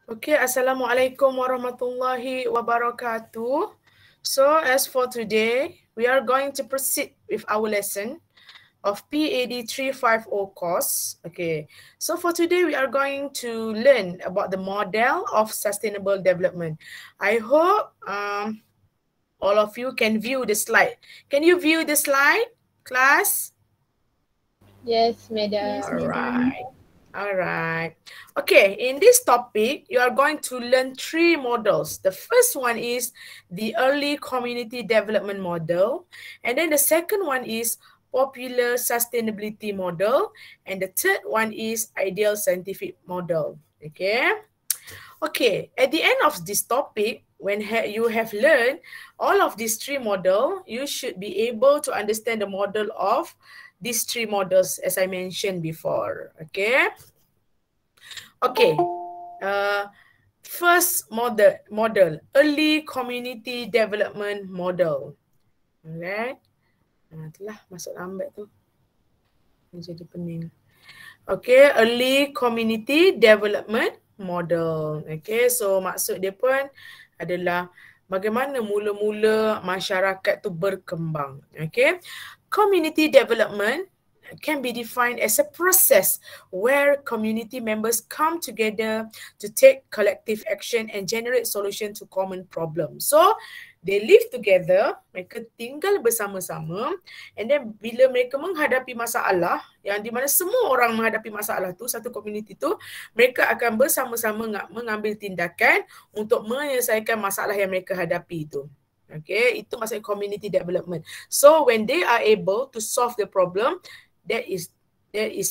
Okay, Assalamualaikum warahmatullahi wabarakatuh. So, as for today, we are going to proceed with our lesson of PAD 350 course. Okay, so for today, we are going to learn about the model of sustainable development. I hope all of you can view the slide. Can you view the slide, class? Yes, madam. Alright. Okay, in this topic, you are going to learn three models. The first one is the early community development model. And then the second one is popular sustainability model. And the third one is ideal scientific model. Okay. Okay, at the end of this topic, when you have learned all of these three models, you should be able to understand the model of these three models as I mentioned before. Okay. Okay. First model, early community development model. Alright. Itulah masuk lambat tu. Jadi pening. Okay, early community development model. Okay, so maksud dia pun adalah bagaimana mula-mula masyarakat tu berkembang. Okay, community development can be defined as a process where community members come together to take collective action and generate solution to common problems. So, they live together, mereka tinggal bersama-sama, and then bila mereka menghadapi masalah, yang di mana semua orang menghadapi masalah tu, satu community tu, mereka akan bersama-sama mengambil tindakan untuk menyelesaikan masalah yang mereka hadapi itu. Okay, itu maksudnya community development. So, when they are able to solve the problem, that is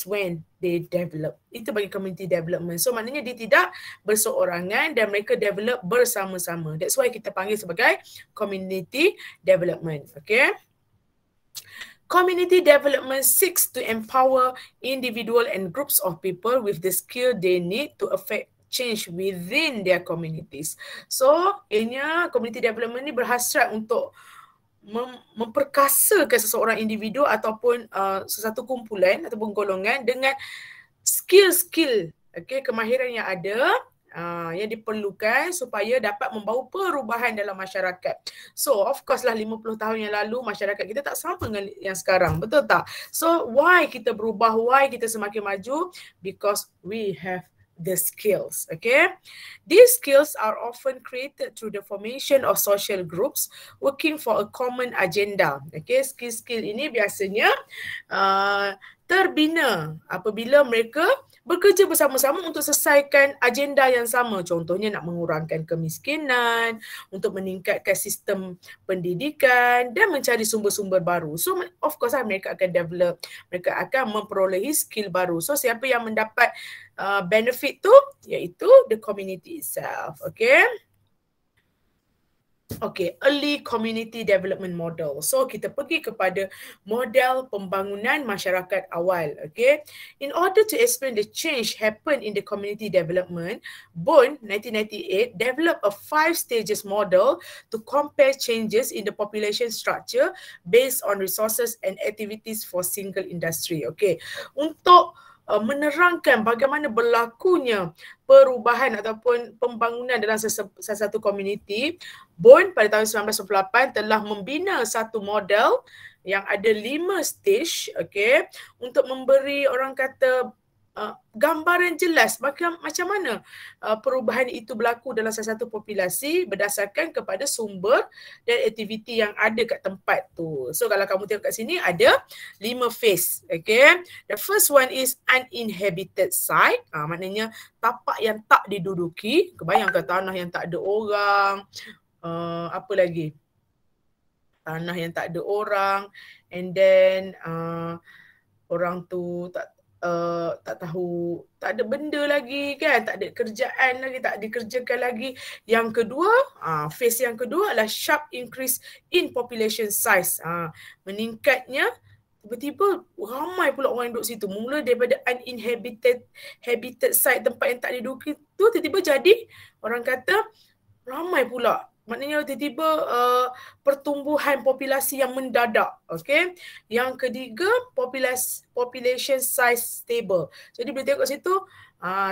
when they develop. Itu bagi community development. So maknanya dia tidak berseorangan dan mereka develop bersama-sama. That's why kita panggil sebagai community development. Okay. Community development seeks to empower individual and groups of people with the skill they need to affect change within their communities. So, ianya community development ni berhasrat untuk memperkasakan seseorang individu ataupun sesuatu kumpulan ataupun golongan dengan skill-skill, okay, kemahiran yang ada yang diperlukan supaya dapat membawa perubahan dalam masyarakat. So, of course lah 50 tahun yang lalu masyarakat kita tak sama dengan yang sekarang, betul tak? So, why kita berubah, why kita semakin maju? Because we have the skills, okay? These skills are often created through the formation of social groups working for a common agenda. Okay, skill-skill ini biasanya terbina apabila mereka bekerja bersama-sama untuk selesaikan agenda yang sama. Contohnya nak mengurangkan kemiskinan, untuk meningkatkan sistem pendidikan dan mencari sumber-sumber baru. So, of course mereka akan develop, mereka akan memperolehi skill baru. So, siapa yang mendapat benefit tu iaitu the community itself. Okay. Okay, early community development model. So, kita pergi kepada model pembangunan masyarakat awal. Okay. In order to explain the change happen in the community development, Bone 1998 developed a 5 stages model to compare changes in the population structure based on resources and activities for single industry. Okay. Untuk menerangkan bagaimana berlakunya perubahan ataupun pembangunan dalam satu komuniti, Bone pada tahun 1998 telah membina satu model yang ada 5 stage, okay, untuk memberi orang kata gambaran jelas macam mana perubahan itu berlaku dalam satu populasi berdasarkan kepada sumber dan aktiviti yang ada kat tempat tu. So kalau kamu tengok kat sini ada 5 phase, okay. The first one is uninhabited site, maknanya tapak yang tak diduduki. Kebayangkan tanah yang tak ada orang, apa lagi? Tanah yang tak ada orang, and then orang tu tak tahu, tak ada benda lagi kan, tak ada kerjaan lagi, tak dikerjakan lagi. Yang kedua, phase yang kedua adalah sharp increase in population size. Meningkatnya, tiba-tiba ramai pula orang duduk situ. Mula daripada uninhabited site, tempat yang tak diduduki tu, tiba-tiba jadi orang kata ramai pula Maknanya tiba-tiba pertumbuhan populasi yang mendadak. Okay. Yang ketiga, population size stable. Jadi boleh tengok situ,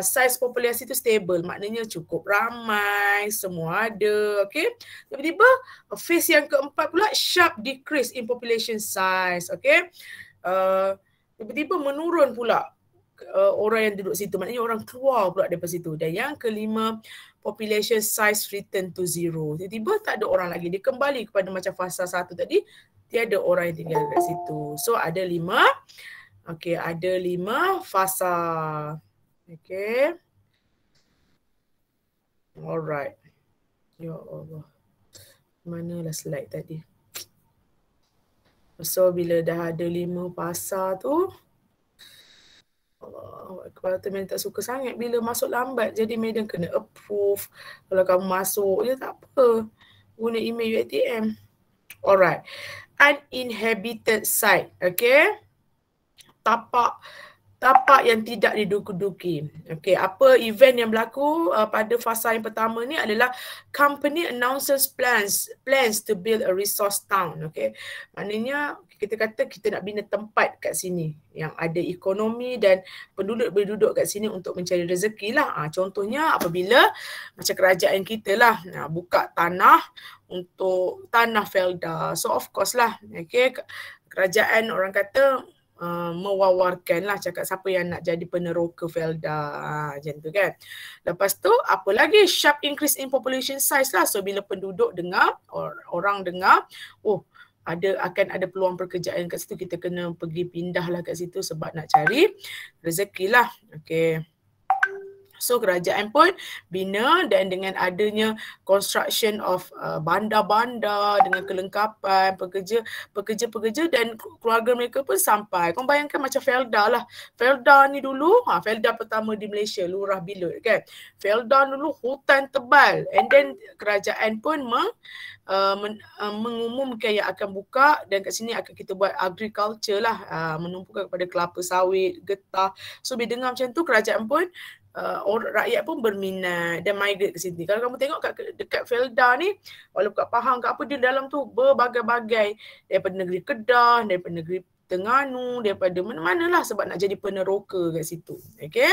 size populasi itu stable. Maknanya cukup ramai, semua ada. Okay. Tiba-tiba phase yang keempat pula, sharp decrease in population size. Okay. Tiba-tiba menurun pula orang yang duduk situ. Maknanya orang keluar pula daripada situ. Dan yang kelima, population size return to zero. Tiba-tiba tak ada orang lagi. Dia kembali kepada macam fasa 1 tadi. Tiada orang yang tinggal kat situ. So ada 5. Okay, ada 5 fasa. Okay. Alright. Ya Allah. Manalah slide tadi. So bila dah ada 5 fasa tu, kalau tu Medan tak suka sangat bila masuk lambat. Jadi Medan kena approve. Kalau kamu masuk je tak apa. Guna email UiTM. Alright. Uninhabited site. Okay. Tapak yang tidak diduduki. Okay, apa event yang berlaku pada fasa yang pertama ni adalah company announces plans to build a resource town. Okay, maknanya kita kata kita nak bina tempat kat sini yang ada ekonomi dan penduduk berduduk kat sini untuk mencari rezeki lah. Contohnya apabila macam kerajaan kita lah buka tanah untuk tanah Felda. So of course lah, okay, kerajaan orang kata mewawarkan lah, cakap siapa yang nak jadi peneroka Felda, macam tu kan. Lepas tu apa lagi, sharp increase in population size lah. So bila penduduk dengar, orang dengar, oh akan ada peluang pekerjaan kat situ, kita kena pergi pindah lah kat situ sebab nak cari rezeki lah. Okay. So kerajaan pun bina, dan dengan adanya construction of bandar-bandar dengan kelengkapan pekerja dan keluarga mereka pun sampai. Kau bayangkan macam Felda lah. Felda ni dulu, Felda pertama di Malaysia, Lurah Bilut kan. Felda dulu hutan tebal, and then kerajaan pun mengumumkan yang akan buka, dan kat sini akan kita buat agriculture lah, menumpukan kepada kelapa sawit, getah. So bila dengar macam tu, kerajaan pun rakyat pun berminat dan migrate ke sini. Kalau kamu tengok dekat Felda ni, walaupun kat Pahang kat apa, di dalam tu berbagai-bagai, daripada negeri Kedah, daripada negeri Terengganu, daripada mana-mana lah sebab nak jadi peneroka kat situ. Okay.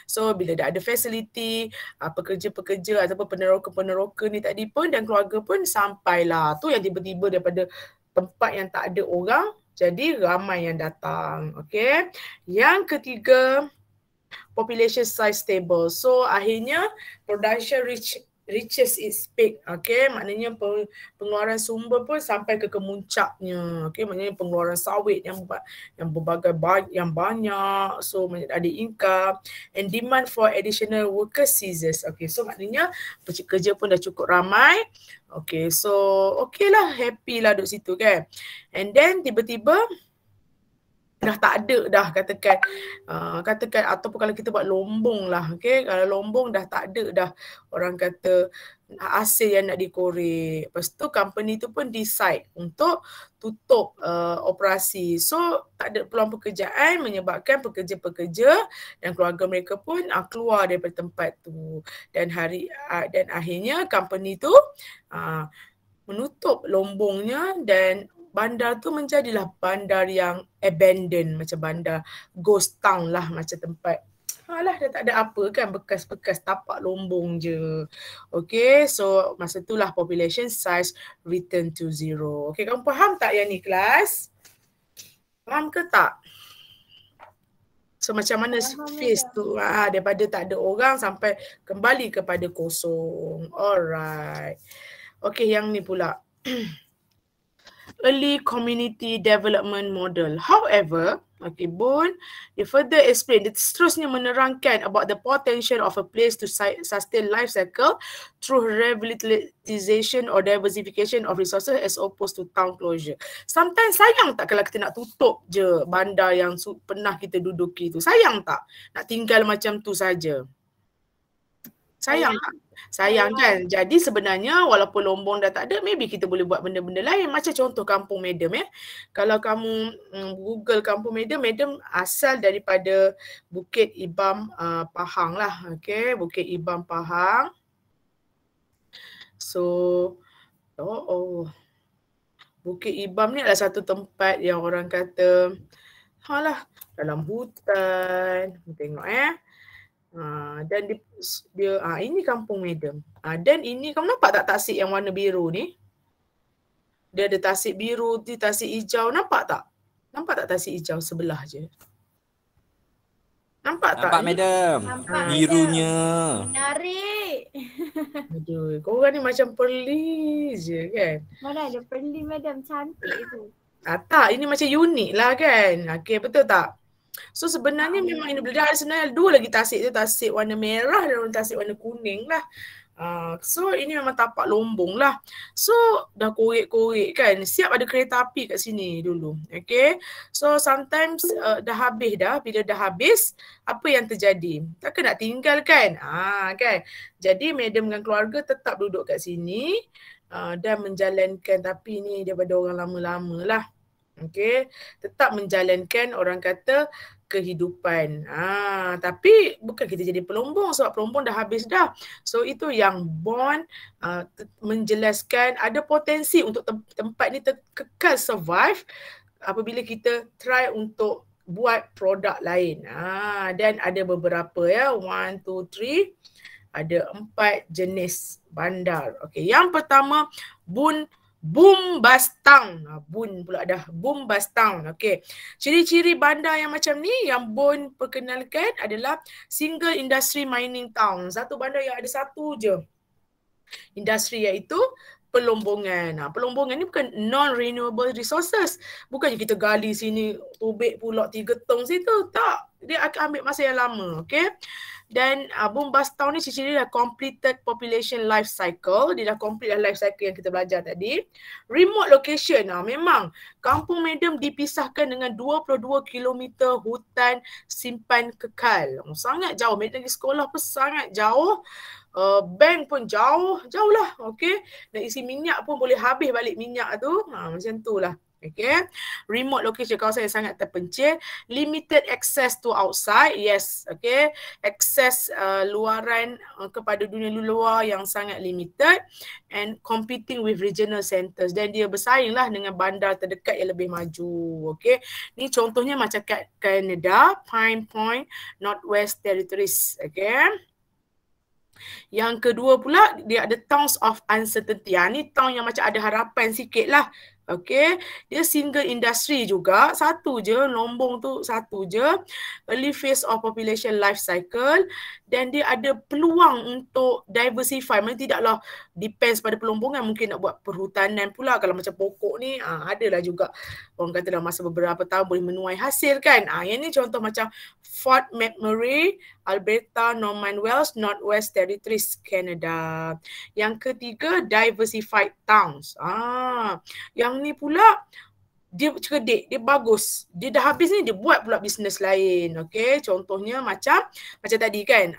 So bila dah ada facility, pekerja-pekerja ataupun peneroka-peneroka ni tadi pun dan keluarga pun sampailah. Tu yang tiba-tiba daripada tempat yang tak ada orang, jadi ramai yang datang. Okay. Yang ketiga, population size stable. So akhirnya production reaches its peak. Okay, maknanya pengeluaran sumber pun sampai ke kemuncaknya. Okay, maknanya pengeluaran sawit yang yang banyak. So ada income and demand for additional workers ceases. Okay, so maknanya pekerja pun dah cukup ramai. Okay, so okay lah, happy lah duduk situ kan. And then tiba-tiba dah tak ada dah, katakan ataupun kalau kita buat lombong lah, okay, kalau lombong dah tak ada dah, orang kata hasil yang nak dikorek. Lepas tu company tu pun decide untuk tutup operasi. So tak ada peluang pekerjaan, menyebabkan pekerja-pekerja dan keluarga mereka pun keluar daripada tempat tu, dan akhirnya company tu menutup lombongnya, dan bandar tu menjadilah bandar yang abandoned, macam bandar ghost town lah, macam tempat dah tak ada apa kan, bekas-bekas tapak lombong je. Okay, so masa itulah population size return to zero. Okay, kamu faham tak yang ni kelas? Faham ke tak? So macam mana phase tu, daripada tak ada orang sampai kembali kepada kosong. Alright. Okay, yang ni pula. Early community development model. However, okay, Boon, dia further explain, dia seterusnya menerangkan about the potential of a place to sustain life cycle through revitalization or diversification of resources as opposed to town closure. Sometimes sayang tak kalau kita nak tutup je bandar yang pernah kita duduki tu? Sayang tak nak tinggal macam tu saja? Sayang tak? Sayang kan? Jadi sebenarnya walaupun lombong dah tak ada, maybe kita boleh buat benda-benda lain. Macam contoh Kampung Madam ya. Kalau kamu Google Kampung Madam, Madam asal daripada Bukit Ibam Pahang lah. Okay, Bukit Ibam Pahang. So, Bukit Ibam ni adalah satu tempat yang orang kata, dalam hutan. Tengok dan ini Kampung Madam. Dan ini kamu nampak tak tasik yang warna biru ni? Dia ada tasik biru, tasik hijau. Nampak tak? Nampak tak tasik hijau sebelah je? Nampak tak? Nampak madam. Nampak Birunya. Menarik. Aduh, korang ni macam perli je kan? Mana ada perli madam, cantik tu. Tak, ini macam unik lah kan? Okay, betul tak? So sebenarnya memang ini benda sebenarnya dua lagi tasik tu, tasik warna merah dan tasik warna kuning lah. So ini memang tapak lombong lah. So dah korek-korek kan, siap ada kereta api kat sini dulu. Okay, so sometimes dah habis dah. Bila dah habis, apa yang terjadi? Takkan nak tinggal kan? Kan? Jadi madam dengan keluarga tetap duduk kat sini dan menjalankan, tapi ni daripada orang lama-lama lah. Okay, tetap menjalankan orang kata kehidupan. Tapi bukan kita jadi pelombong sebab pelombong dah habis dah. So itu yang Bond menjelaskan ada potensi untuk tempat ni kekal survive apabila kita try untuk buat produk lain. Dan ada beberapa 1, 2, 3. Ada 4 jenis bandar. Okay, yang pertama Bombastang. Bun pula dah. Bombastang. Okay. Ciri-ciri bandar yang macam ni yang Bun perkenalkan adalah single industry mining town. Satu bandar yang ada satu je industri, iaitu pelombongan. Pelombongan ni bukan non-renewable resources. Bukannya kita gali sini, tubik pula 3 tong situ. Tak. Dia akan ambil masa yang lama. Okay. Dan Bombastang ni ciri-ciri dah completed population life cycle. Dia dah complete life cycle yang kita belajar tadi. Remote location. Memang Kampung Madam dipisahkan dengan 22 km hutan simpan kekal. Sangat jauh. Madam pergi sekolah pun sangat jauh. Bank pun jauh lah. Okay. Dan isi minyak pun boleh habis balik minyak tu. Macam tu lah. Okay. Remote location, kawasan yang sangat terpencil. Limited access to outside. Yes. Okay. Access luaran kepada dunia luar yang sangat limited. And competing with regional centers. Dan dia bersaing lah dengan bandar terdekat yang lebih maju. Okay. Ni contohnya macam kat Canada, Pine Point, Northwest Territories. Okay. Yang kedua pula, dia ada towns of uncertainty. Ni town yang macam ada harapan sikit lah. Okay, dia single industry juga, satu je, Lombong tu satu je, early phase of population life cycle, dan dia ada peluang untuk diversify. Maksudnya tidaklah depends pada pelombongan, mungkin nak buat perhutanan pula. Kalau macam pokok ni, adalah juga orang kata dalam masa beberapa tahun boleh menuai hasil kan. Yang ni contoh macam Fort McMurray, Alberta, Norman Wells, Northwest Territories, Canada. Yang ketiga, diversified towns. Yang ni pula dia cerdik, dia bagus. Dia dah habis ni, dia buat pula bisnes lain. Okay, contohnya macam tadi kan,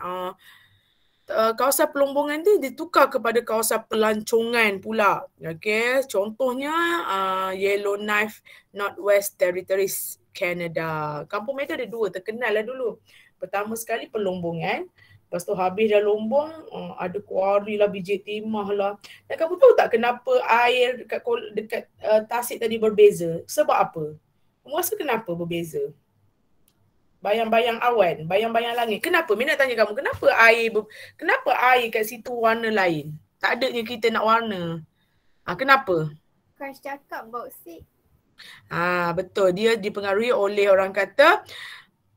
kawasan pelombongan tu ditukar kepada kawasan pelancongan pula. Okay, contohnya Yellowknife, Northwest Territories, Canada. Kampung Madam ada 2, terkenal lah dulu. Pertama sekali pelombongan. Lepas tu habis dah Lombong, ada kuari lah, biji timah lah. Dan kamu tahu tak kenapa air dekat tasik tadi berbeza? Sebab apa? Kamu rasa kenapa berbeza? Bayang-bayang awan, bayang-bayang langit. Kenapa? Mina tanya kamu, kenapa air kat situ warna lain? Tak adanya kita nak warna. Kenapa? Bukan cakap bauxit. Betul. Dia dipengaruhi oleh orang kata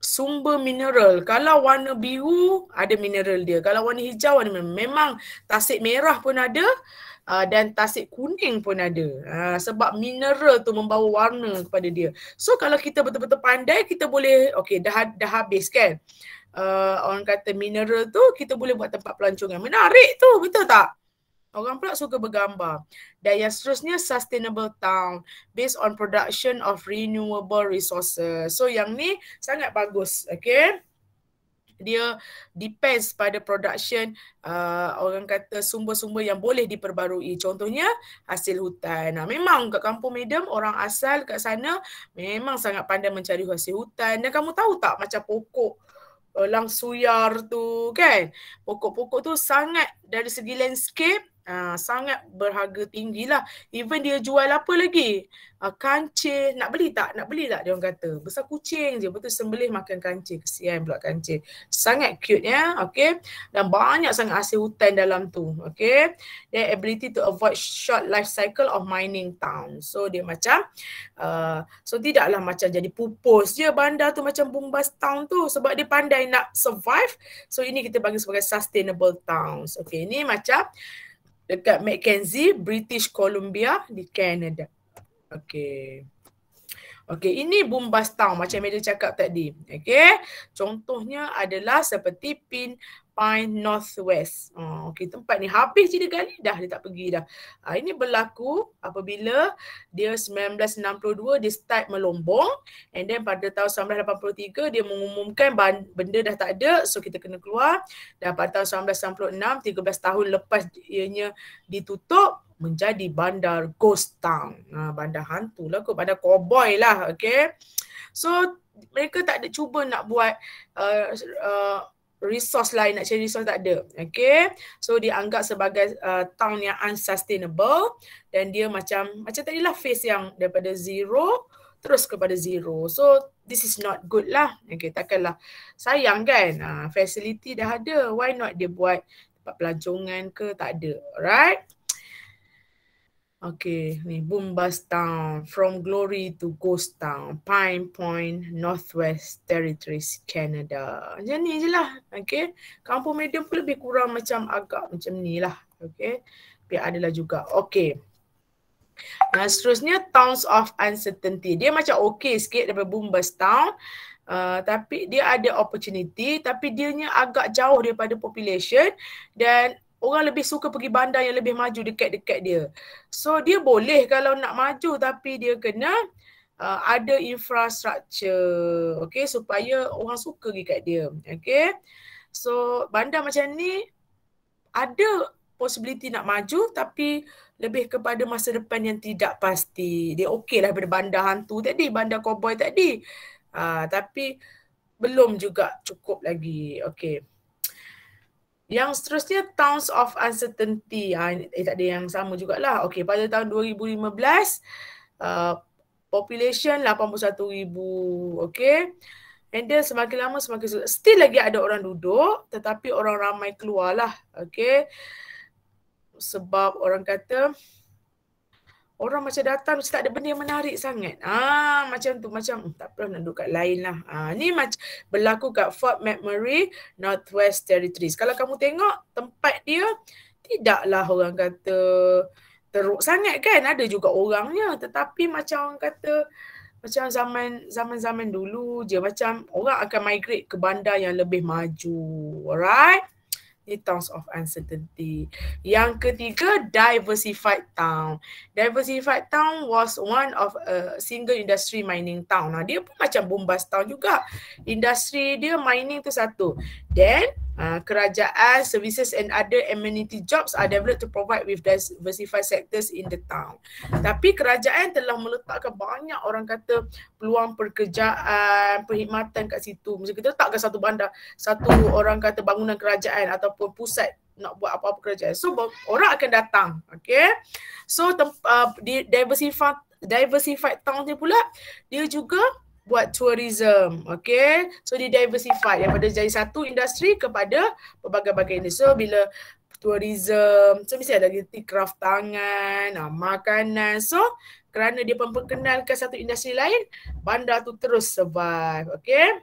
sumber mineral. Kalau warna biru, ada mineral dia. Kalau warna hijau, ada mineral. Memang tasik merah pun ada dan tasik kuning pun ada. Sebab mineral tu membawa warna kepada dia. So kalau kita betul-betul pandai, kita boleh, okay, dah habis kan. Orang kata mineral tu, kita boleh buat tempat pelancongan. Menarik tu, betul tak? Orang pula suka bergambar. Dan yang seterusnya, sustainable town based on production of renewable resources. So yang ni sangat bagus. Okay. Dia depends pada production orang kata sumber-sumber yang boleh diperbarui. Contohnya hasil hutan. Memang kat Kampung Madam, orang asal kat sana memang sangat pandai mencari hasil hutan. Dan kamu tahu tak macam pokok langsuyar tu kan. Pokok-pokok tu sangat dari segi landscape Sangat berharga tinggi lah. Even dia jual apa lagi? Kancil. Nak beli tak? Nak beli tak? Dia orang kata. Besar kucing je. Betul sembelih makan kancil. Kesian pula kancil. Sangat cute ya. Okay. Dan banyak sangat hasil hutan dalam tu. Okay. Then ability to avoid short life cycle of mining town. So dia macam so tidaklah macam jadi pupus je bandar tu macam bombast town tu. Sebab dia pandai nak survive. So ini kita bagi sebagai sustainable towns. Okay. Ini macam dekat Mackenzie, British Columbia di Canada. Okay. Okay, ini bombast town macam Media cakap tadi. Okay. Contohnya adalah seperti Pine Northwest. Okay, tempat ni habis je dia gali dah, dia tak pergi dah. Ini berlaku apabila dia 1962 dia start melombong, and then pada tahun 1983 dia mengumumkan benda dah tak ada, so kita kena keluar. Dan pada tahun 1996, 13 tahun lepas ianya ditutup, menjadi bandar ghost town. Bandar hantu lah kot, bandar cowboy lah. Okay. So mereka tak ada cuba nak buat resource lain, nak cari resource tak ada. Okay. So dianggap sebagai town yang unsustainable, dan dia macam tadilah phase yang daripada zero terus kepada zero. So this is not good lah. Okay, takkanlah sayang kan. Facility dah ada, why not dia buat tempat pelancongan ke? Tak ada. Alright. Okay, ni bombast town, from glory to ghost town, Pine Point, Northwest Territories, Canada. Macam ni je lah. Okay, kampung medium pun lebih kurang macam agak macam ni lah. Okay, biar adalah juga. Okay. Seterusnya towns of uncertainty. Dia macam okay sikit daripada bombast town. Tapi dia ada opportunity, tapi dianya agak jauh daripada population, dan orang lebih suka pergi bandar yang lebih maju dekat-dekat dia. So dia boleh kalau nak maju, tapi dia kena ada infrastruktur, okay, supaya orang suka pergi kat dia. Okay. So bandar macam ni ada possibility nak maju, tapi lebih kepada masa depan yang tidak pasti. Dia okey lah daripada bandar hantu tadi, bandar cowboy tadi. Tapi belum juga cukup lagi. Okay. Yang seterusnya towns of uncertainty. Tak ada yang sama jugalah. Okay, pada tahun 2015 population 81,000. Okay. And then semakin lama semakin sulit. Still lagi ada orang duduk, tetapi orang ramai keluar lah. Okay. Sebab orang kata orang macam datang macam tak ada benda yang menarik sangat. Macam tu, macam tak pernah nak duduk kat lain lah. Ni macam berlaku kat Fort McMurray, Northwest Territories. Kalau kamu tengok tempat dia, tidaklah orang kata teruk sangat kan. Ada juga orangnya, tetapi macam orang kata macam zaman dulu je, macam orang akan migrate ke bandar yang lebih maju. Alright? Ni towns of uncertainty. Yang ketiga, diversified town. Diversified town was one of a single industry mining town. Dia pun macam bombast town juga. Industri dia mining tu satu. Then kerajaan, services and other amenity jobs are developed to provide with diversified sectors in the town. Tapi kerajaan telah meletakkan banyak orang kata peluang pekerjaan, perkhidmatan kat situ. Macam kita letakkan satu bandar, satu orang kata bangunan kerajaan ataupun pusat nak buat apa-apa kerajaan. So orang akan datang. Okay. So di diversified town ni pula, dia juga buat tourism, okay. So dia diversify daripada jadi satu industri kepada berbagai-bagai industri. So bila tourism, so mesti ada lagi craft tangan, makanan. So kerana dia memperkenalkan satu industri lain, bandar tu terus survive, okay.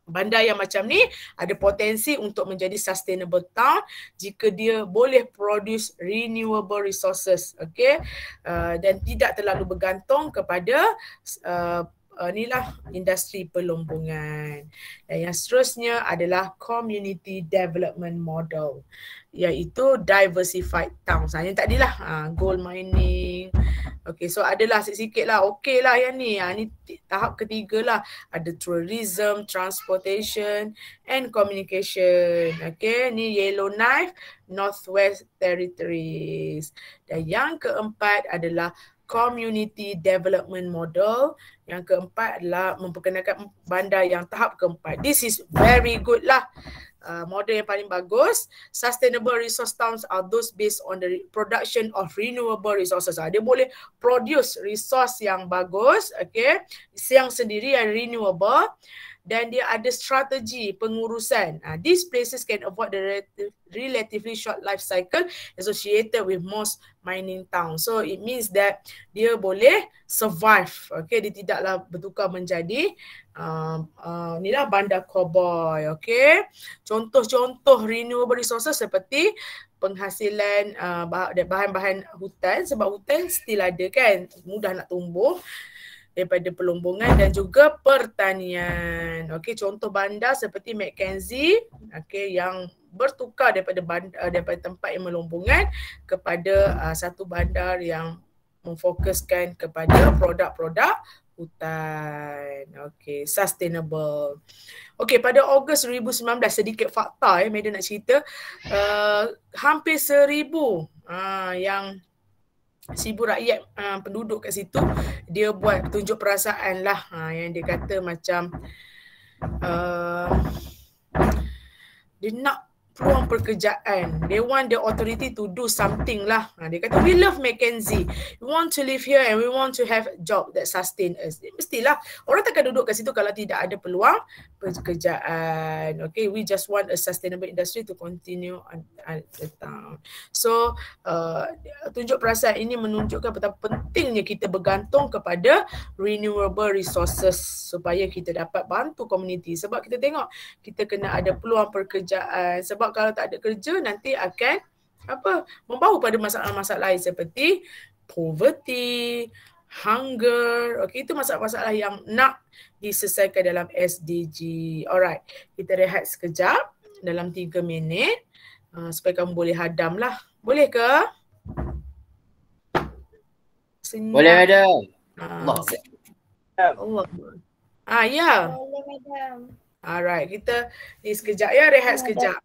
Bandar yang macam ni ada potensi untuk menjadi sustainable town jika dia boleh produce renewable resources, okay. Dan tidak terlalu bergantung kepada inilah industri pelombongan. Dan yang seterusnya adalah community development model, iaitu diversified towns. Yang tadilah gold mining. Okay, so adalah sikit-sikit lah. Okay lah yang ni. Ni tahap ketiga lah. Ada tourism, transportation and communication. Okay, ni Yellowknife, Northwest Territories. Dan yang keempat adalah community development model. Yang keempat adalah memperkenalkan bandar yang tahap keempat. This is very good lah. model yang paling bagus. Sustainable resource towns are those based on the production of renewable resources. Dia boleh produce resource yang bagus, okay, yang sendiri yang renewable, dan dia ada strategi pengurusan. These places can avoid the relatively short life cycle associated with most mining towns. So it means that dia boleh survive. Okay, dia tidaklah bertukar menjadi inilah bandar cowboy. Okay, contoh-contoh renewable resources seperti penghasilan bahan-bahan hutan, sebab hutan still ada kan, mudah nak tumbuh, daripada pelombongan dan juga pertanian. Okey, contoh bandar seperti Mackenzie, okey, yang bertukar daripada tempat yang melombongan kepada satu bandar yang memfokuskan kepada produk-produk hutan. Okey, sustainable. Okey, pada Ogos 2019, sedikit fakta Medan nak cerita, hampir 1,000 yang 1,000 rakyat penduduk kat situ, dia buat tunjuk perasaan lah, yang dia kata macam dia nak peluang pekerjaan. They want the authority to do something lah. Dia kata, we love Mackenzie. We want to live here and we want to have a job that sustain us. Mestilah. Orang takkan duduk kat situ kalau tidak ada peluang pekerjaan. Okay, we just want a sustainable industry to continue on the town. So, tunjuk perasaan ini menunjukkan betapa pentingnya kita bergantung kepada renewable resources supaya kita dapat bantu komuniti. Sebab kita tengok, kita kena ada peluang pekerjaan. Sebab kalau tak ada kerja, nanti akan membawa pada masalah-masalah lain seperti poverty, hunger. Okey, itu masalah-masalah yang nak diselesaikan dalam SDG. Alright, kita rehat sekejap dalam 3 minit supaya kamu boleh hadam lah. Boleh ke? Senyap. Boleh, madam. Allah. Ya. Boleh, madam. Alright, kita ni sekejap ya, rehat sekejap.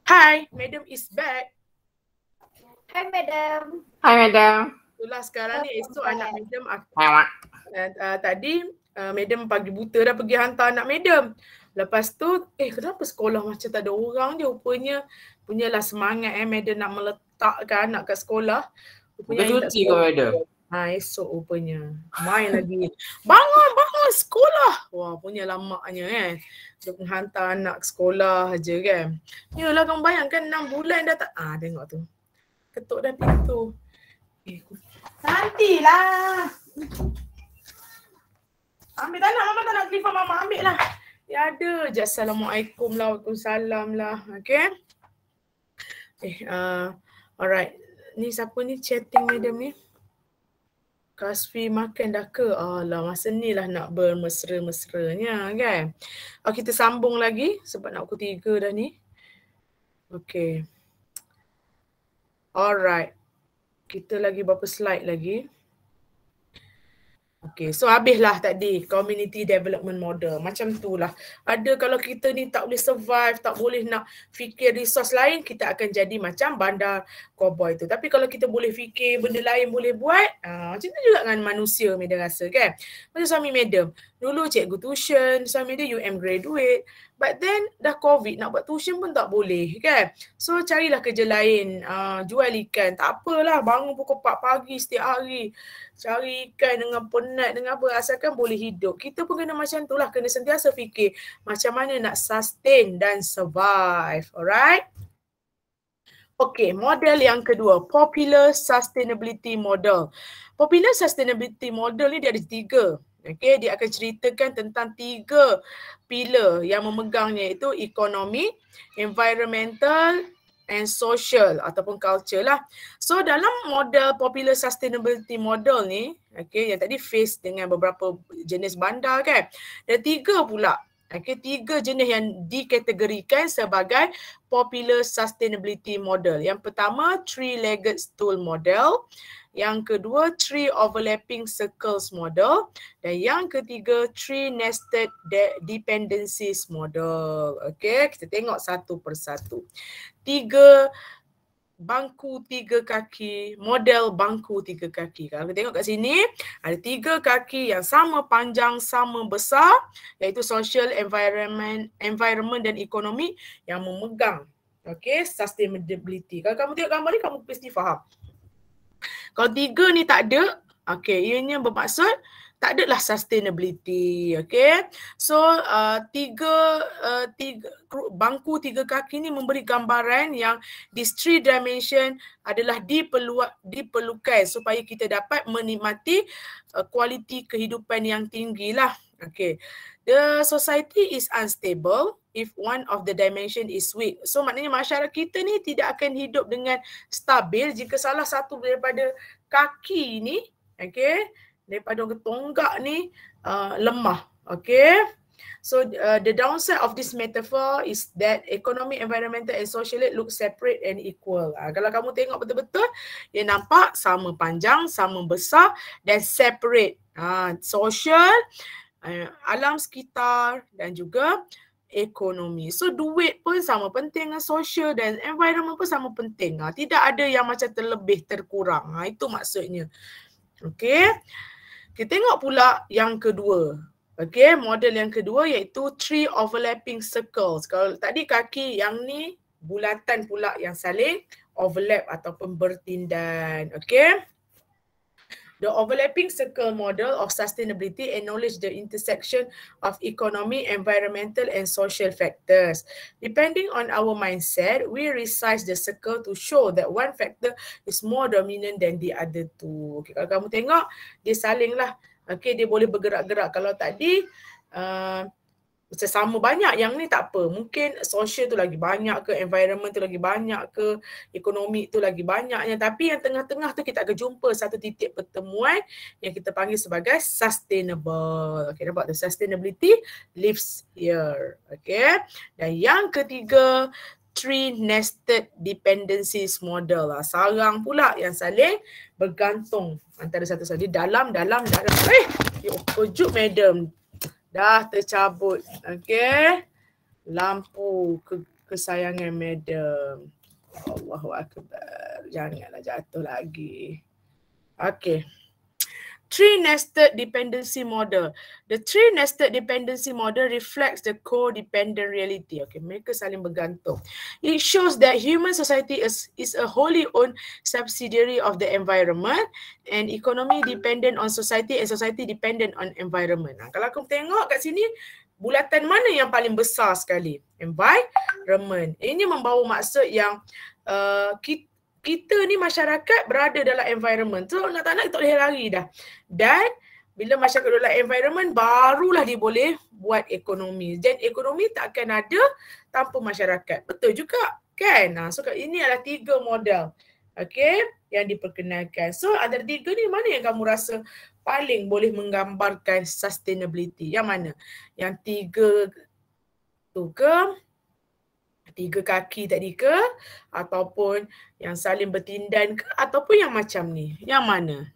Hi, Madam is back. Hi, Madam. Hai Madam. Itulah sekarang ni esok anak Madam tadi Madam pagi buta dah pergi hantar anak Madam. Lepas tu kenapa sekolah macam tak ada orang je, rupanya punyalah semangat Madam nak meletakkan anak kat sekolah. Bukan cuti kau Madam. Esok rupanya main lagi. Bangun sekolah. Wah, punya lamaknya untuk menghantar anak ke sekolah je kan. Yalah kau bayangkan 6 bulan dah tak. Tengok tu. Ketuk dah pintu. Nantilah. Ambil tak nak, Mama tak nak telefon Mama, ambil lah. Ya ada je. Assalamualaikum lah, Waalaikumsalam lah. Okay. Alright. Ni siapa ni chatting Madam ni? Kasfi makan dah ke? Alah, masa ni lah nak bermesra-mesranya kan. Kita sambung lagi sebab nak pukul 3 dah ni. Okay. Alright. Kita lagi berapa slide lagi? Okay, so habislah tadi community development model. Macam tu lah. Ada kalau kita ni tak boleh survive, tak boleh nak fikir resource lain, kita akan jadi macam bandar cowboy tu. Tapi kalau kita boleh fikir benda lain boleh buat, macam tu juga dengan manusia Madam rasa kan. Macam suami Madam, dulu cikgu tuition, suami dia UM graduate. But then dah COVID, nak buat tuition pun tak boleh kan. So carilah kerja lain, jual ikan. Tak apalah, bangun pukul 4 pagi setiap hari. Cari ikan dengan penat, dengan apa, asalkan boleh hidup. Kita pun kena macam tu lah, kena sentiasa fikir macam mana nak sustain dan survive. Alright? Okay, model yang kedua, Popular Sustainability Model. Popular Sustainability Model ni dia ada 3. Okay, dia akan ceritakan tentang 3 pilar yang memegangnya, iaitu ekonomi, environmental and social ataupun culture lah. So dalam model Popular Sustainability Model ni, okay, yang tadi face dengan beberapa jenis bandar kan, ada 3 pula. Okay, 3 jenis yang dikategorikan sebagai Popular Sustainability Model. Yang pertama, Three-Legged Stool Model. Yang kedua, Three Overlapping Circles Model. Dan yang ketiga, Three Nested Dependencies Model. Okay, kita tengok satu persatu. 3 bangku 3 kaki, model bangku 3 kaki. Kalau kita tengok kat sini, ada 3 kaki yang sama panjang, sama besar, iaitu social, environment dan ekonomi yang memegang, okay, sustainability. Kalau kamu tengok gambar ni, kamu pasti faham. Kalau 3 ni tak ada, okay, ianya bermaksud tak adalah sustainability, okay. So, 3 bangku 3 kaki ni memberi gambaran yang this 3 dimension adalah diperlukan supaya kita dapat menikmati kualiti kehidupan yang tinggi lah, okay. The society is unstable if one of the dimension is weak. So maknanya masyarakat kita ni tidak akan hidup dengan stabil jika salah satu daripada kaki ni, okay, daripada tonggak ni lemah, okay. So the downside of this metaphor is that economic, environmental and social look separate and equal. Kalau kamu tengok betul-betul, dia nampak sama panjang, sama besar dan separate. Social, alam sekitar dan juga ekonomi. So duit pun sama penting dengan social dan environment pun sama penting. Tidak ada yang macam terlebih terkurang. Itu maksudnya. Okay. Kita tengok pula yang kedua. Okay, model yang kedua iaitu Three Overlapping Circles. Kalau tadi kaki, yang ni bulatan pula yang saling overlap ataupun bertindan. Okay. The overlapping circle model of sustainability acknowledge the intersection of economic, environmental and social factors. Depending on our mindset, we resize the circle to show that one factor is more dominant than the other two. Okay, kalau kamu tengok, dia saling lah. Okay, dia boleh bergerak-gerak. Kalau tadi sesama banyak, yang ni tak apa. Mungkin social tu lagi banyak ke, environment tu lagi banyak ke, ekonomi tu lagi banyaknya. Tapi yang tengah-tengah tu kita akan jumpa satu titik pertemuan yang kita panggil sebagai sustainable. Okay, nampak tu? Sustainability lives here. Okay. Dan yang ketiga, Three Nested Dependencies Model. Sarang pula yang saling bergantung antara satu sama lain. Dalam. Kejut Madam. Dah tercabut. Okay. Lampu kesayangan madam. Allahu Akbar. Janganlah jatuh lagi. Okay. Three-nested dependency model. The three-nested dependency model reflects the codependent reality. Okay, mereka saling bergantung. It shows that human society is a wholly owned subsidiary of the environment and economy dependent on society and society dependent on environment. Kalau kamu tengok kat sini, bulatan mana yang paling besar sekali? Environment. Ini membawa maksud yang kita ni masyarakat berada dalam environment. So nak tak nak kita boleh lari dah. Dan bila masyarakat dalam environment, barulah dia boleh buat ekonomi. Dan ekonomi tak akan ada tanpa masyarakat. Betul juga kan? So ini adalah 3 model. Okay, yang diperkenalkan. So antara 3 ni mana yang kamu rasa paling boleh menggambarkan sustainability? Yang mana? Yang 3 tu ke? 3 kaki tadi ke, ataupun yang saling bertindan ke, ataupun yang macam ni? Yang mana?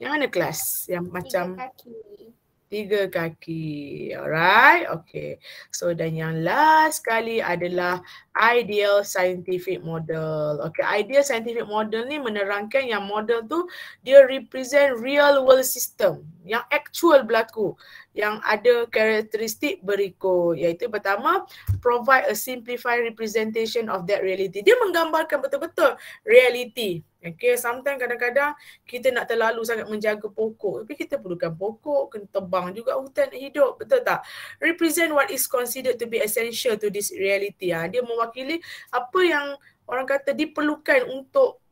Yang mana kelas? Yang macam 3 kaki. Alright, okay. So dan yang last sekali adalah ideal scientific model. Okay, ideal scientific model ni menerangkan yang model tu dia represent real world system yang actual berlaku, yang ada karakteristik berikut, iaitu pertama, provide a simplified representation of that reality. Dia menggambarkan betul-betul reality. Okay, sometimes kadang-kadang kita nak terlalu sangat menjaga pokok, tapi kita perlukan pokok, kena tebang juga hutan nak hidup, betul tak? Represent what is considered to be essential to this reality. Dia mewakili apa yang orang kata diperlukan untuk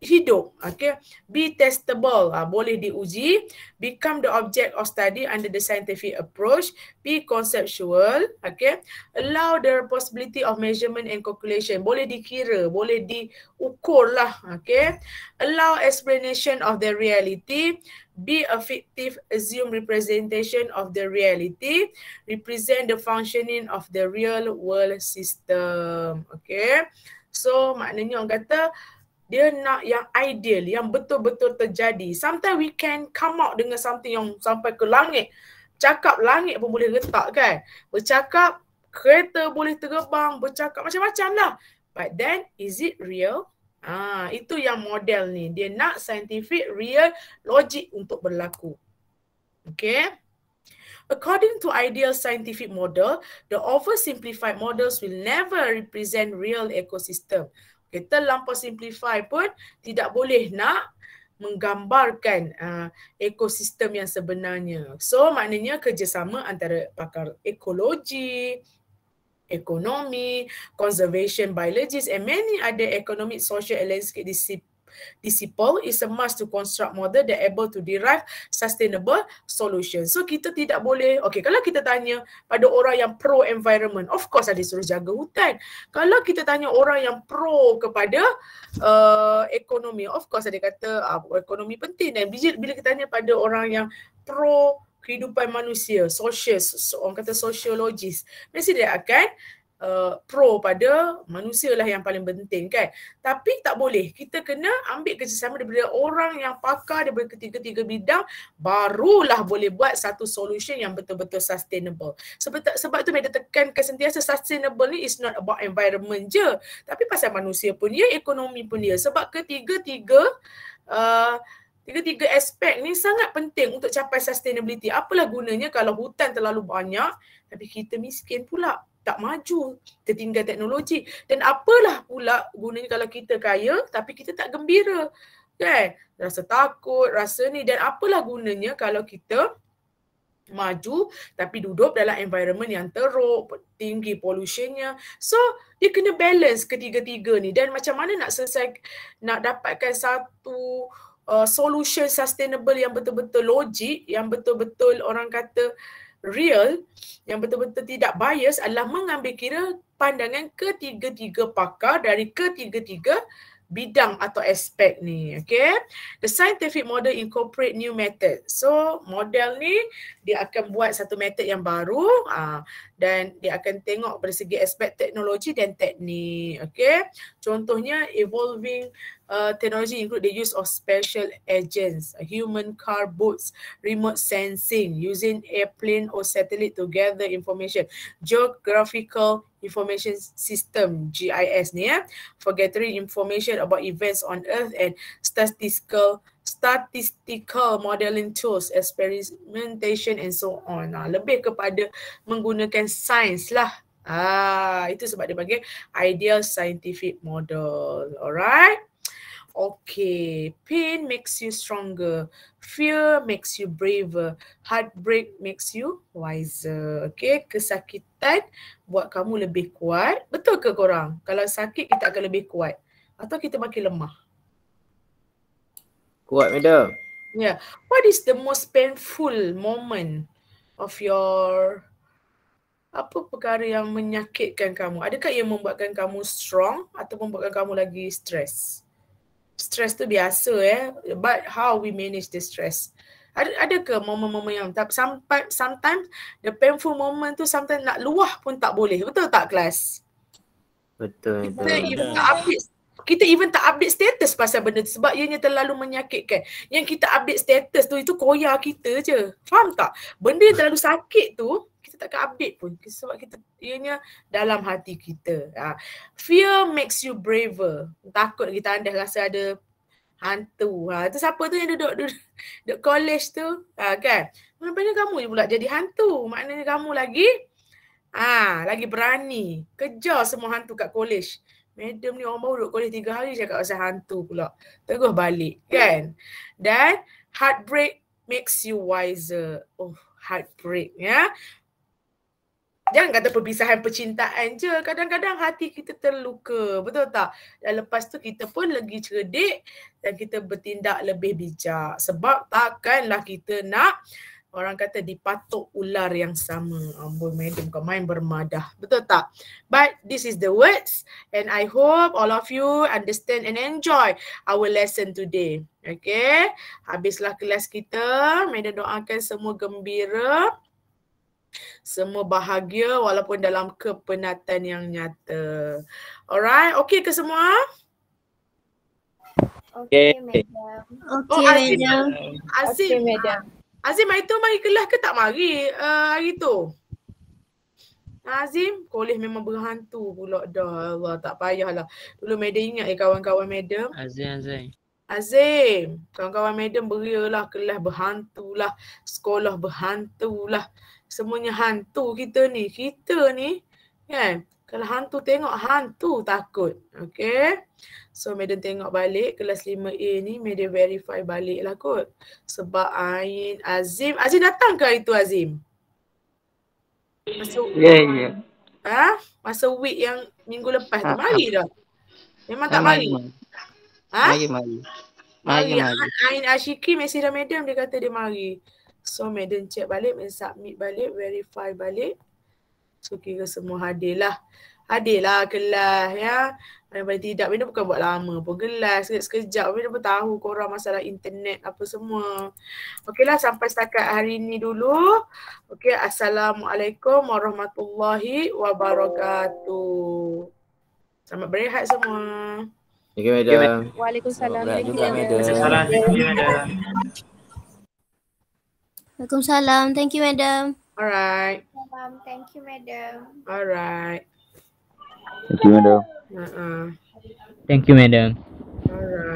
hidup. Okay, be testable, boleh diuji, become the object of study under the scientific approach, be conceptual, okay, allow the possibility of measurement and calculation, boleh dikira, boleh diukur lah, okay, allow explanation of the reality, be a fictive assumed representation of the reality, represent the functioning of the real world system. Okay, so maknanya orang kata dia nak yang ideal, yang betul-betul terjadi. Sometimes we can come out dengan something yang sampai ke langit. Cakap langit pun boleh retak kan. Bercakap kereta boleh terbang, bercakap macam-macam lah. But then, is it real? Itu yang model ni. Dia nak scientific, real, logik untuk berlaku. Okay. According to ideal scientific model, the oversimplified models will never represent real ecosystem. Kita terlampau simplify pun tidak boleh nak menggambarkan ekosistem yang sebenarnya. So maknanya kerjasama antara pakar ekologi, ekonomi, conservation biologists and many other economic, social and landscape discipline is a must to construct model that able to derive sustainable solution. So kita tidak boleh, okay, kalau kita tanya pada orang yang pro environment, of course ada suruh jaga hutan. Kalau kita tanya orang yang pro kepada ekonomi, of course ada kata ekonomi penting. Dan bila kita tanya pada orang yang pro kehidupan manusia, social, orang kata sociologist, mesti dia akan pro pada manusia lah yang paling penting kan. Tapi tak boleh, kita kena ambil kerjasama daripada orang yang pakar daripada ketiga-tiga bidang, barulah boleh buat satu solution yang betul-betul sustainable. Sebab tu mereka tekankan sentiasa sustainable ni is not about environment je, tapi pasal manusia pun dia, ekonomi pun dia. Sebab ketiga-tiga aspek ni sangat penting untuk capai sustainability. Apalah gunanya kalau hutan terlalu banyak tapi kita miskin pula, tak maju, tertinggal teknologi. Dan apalah pula gunanya kalau kita kaya tapi kita tak gembira, kan? Rasa takut, rasa ni. Dan apalah gunanya kalau kita maju tapi duduk dalam environment yang teruk, tinggi pollutionnya. So dia kena balance ketiga-tiga ni. Dan macam mana nak selesai, nak dapatkan satu solution sustainable yang betul-betul logik, yang betul-betul orang kata real, yang betul-betul tidak bias, adalah mengambil kira pandangan ketiga-tiga pakar dari ketiga-tiga bidang atau aspek ni. Okay, the scientific model incorporate new method. So model ni dia akan buat satu method yang baru, dan dia akan tengok dari segi aspek teknologi dan teknik. Okay, contohnya evolving technology include the use of special agents, human car boats, remote sensing, using airplane or satellite to gather information, geographical information system (GIS) ni for gathering information about events on Earth, and statistical modeling tools, experimentation and so on. Lebih kepada menggunakan sains lah. Itu sebab dia panggil ideal scientific model. Alright? Okay, pain makes you stronger, fear makes you braver, heartbreak makes you wiser. Okay, kesakitan buat kamu lebih kuat. Betul ke korang? Kalau sakit kita akan lebih kuat atau kita makin lemah? Kuat, madam. Yeah. What is the most painful moment of your, apa perkara yang menyakitkan kamu? Adakah ia membuatkan kamu strong atau membuatkan kamu lagi stres? Stress tu biasa but how we manage the stress? Adakah momen-momen yang sometimes the painful moment tu sometimes nak luah pun tak boleh. Betul tak kelas? Betul. Kita even tak update status pasal benda tu sebab ianya terlalu menyakitkan. Yang kita update status tu itu koyak kita je. Faham tak? Benda yang terlalu sakit tu kita takkan update pun sebab kita ianya dalam hati kita. Fear makes you braver. Takut kita anda rasa ada hantu. Itu siapa tu yang duduk college tu? Kan? Maknanya kamu je pula jadi hantu. Maknanya kamu lagi berani kejar semua hantu kat college. Madam ni orang baru duduk college 3 hari cakap pasal hantu pula. Terus balik kan. Dan heartbreak makes you wiser. Oh, heartbreak ya. Jangan kata perpisahan percintaan je. Kadang-kadang hati kita terluka. Betul tak? Dan lepas tu kita pun lagi cerdik dan kita bertindak lebih bijak. Sebab takkanlah kita nak orang kata dipatuk ular yang sama. Amboi madam kau main bermadah. Betul tak? But this is the words and I hope all of you understand and enjoy our lesson today. Okay? Habislah kelas kita. Madam doakan semua gembira. Semua bahagia walaupun dalam kepenatan yang nyata. Alright? Okay ke semua? Okay, madam. Okay, madam. Azim. Okay, madam. Azim, hari tu mari kelas ke tak mari hari tu? Azim, kolej memang berhantu pula dah. Allah, tak payahlah. Dulu madam ingat kawan-kawan madam. Azim, kawan-kawan madam berialah kelas berhantulah, sekolah berhantulah. Semuanya hantu kita ni kan. Kalau hantu tengok hantu takut. Okay. So madam tengok balik kelas 5A ni, madam verify balik lah kot. Sebab Ain, Azim datang ke hari tu Azim? Ya. Masa week yang minggu lepas tu mari dah. Memang tak mari. Mari. Ain Ashiki mesej dah madam, dia kata dia mari. So madam check balik, madam submit balik, verify balik. So kira semua hadirlah kelas ya. Paling tidak, madam bukan buat lama pun kelas. Sekejap madam pun tahu korang masalah internet apa semua. Okeylah, sampai setakat hari ni dulu. Okey, Assalamualaikum warahmatullahi wabarakatuh. Selamat berehat semua. Thank you, madam. Waalaikumsalam. Thank you, madam. Waalaikumsalam. Thank you, madam. Alright. Thank you, madam. Alright. Thank you, madam. Thank you, madam. Alright.